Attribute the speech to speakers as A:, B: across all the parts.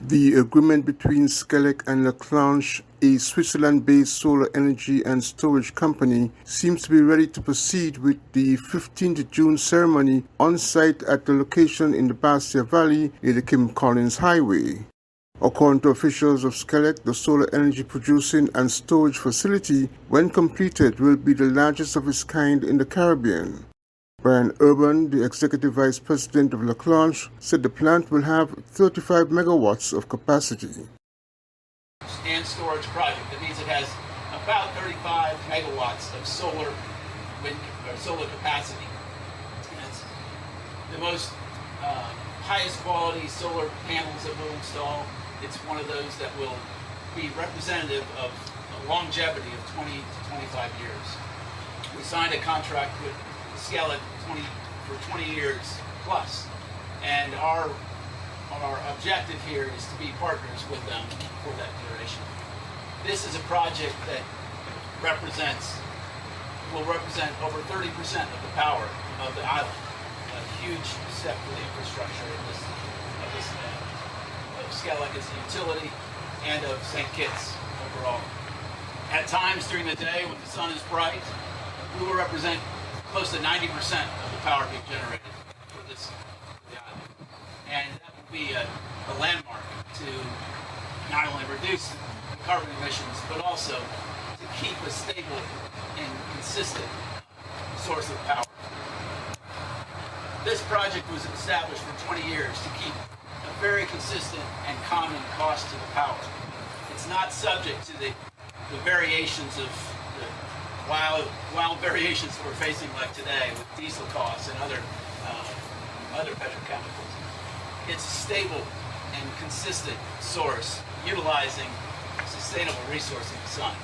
A: The agreement between Skelec and Leclanche, a Switzerland-based solar energy and storage company, seems to be ready to proceed with the 15th June ceremony on site at the location in the Bastia Valley near the Kim Collins Highway. According to officials of Skelec, the solar energy producing and storage facility, when completed, will be the largest of its kind in the Caribbean. Brian Urban, the executive vice president of Leclanche, said the plant will have 35 megawatts of capacity.
B: And storage project. That means it has about 35 megawatts of solar capacity. And it's the most highest quality solar panels that we'll install. It's one of those that will be representative of longevity of 20 to 25 years. We signed a contract with Skelec for 20 years plus, and our objective here is to be partners with them for that duration. This is a project that will represent over 30% of the power of the island. A huge step for the infrastructure of Skelec as a utility and of St. Kitts overall. At times during the day when the sun is bright, we will represent close to 90% of the power being generated for the island. And that will be a landmark to not only reduce the carbon emissions, but also to keep a stable and consistent source of power. This project was established for 20 years to keep a very consistent and common cost to the power. It's not subject to the variations of wild variations we're facing like today with diesel costs and other petrochemicals. It's a stable and consistent source utilizing sustainable resource of the sun.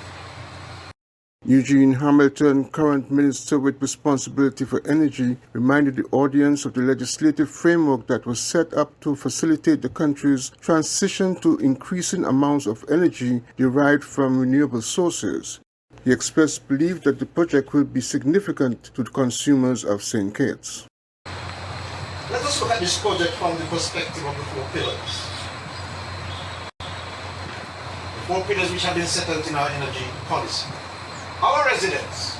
A: Eugene Hamilton, current minister with responsibility for energy, reminded the audience of the legislative framework that was set up to facilitate the country's transition to increasing amounts of energy derived from renewable sources. He expressed belief that the project will be significant to the consumers of St. Kitts.
C: Let us look at this project from the perspective of the 4 pillars. The 4 pillars which have been set out in our energy policy. Our residents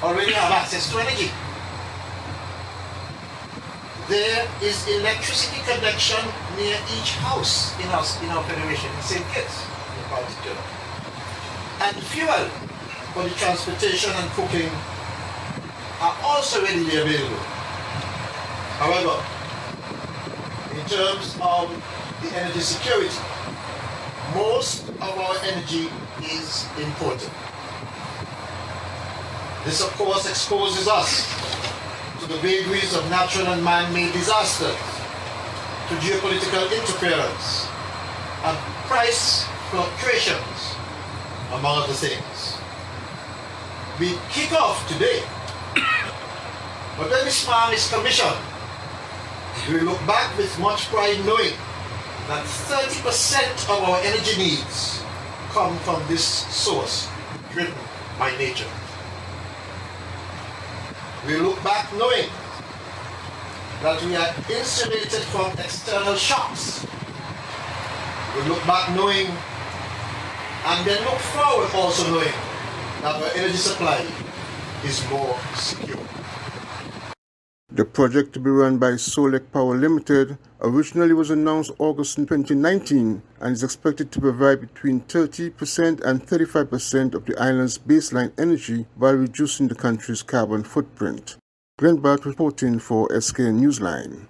C: already have access to energy. There is electricity connection near each house in our federation, in St. Kitts in particular. And fuel for the transportation and cooking are also readily available. However, in terms of the energy security, most of our energy is imported. This, of course, exposes us to the vagaries of natural and man-made disasters, to geopolitical interference, and price fluctuations, among other things. We kick off today, but when this farm is commissioned, we look back with much pride knowing that 30% of our energy needs come from this source, driven by nature. We look back knowing that we are insulated from external shocks. We look back knowing, and then look forward also knowing, that our energy supply is more secure.
A: The project, to be run by Solec Power Limited, originally was announced August 2019 and is expected to provide between 30% and 35% of the island's baseline energy while reducing the country's carbon footprint. Glenn Bart reporting for SK Newsline.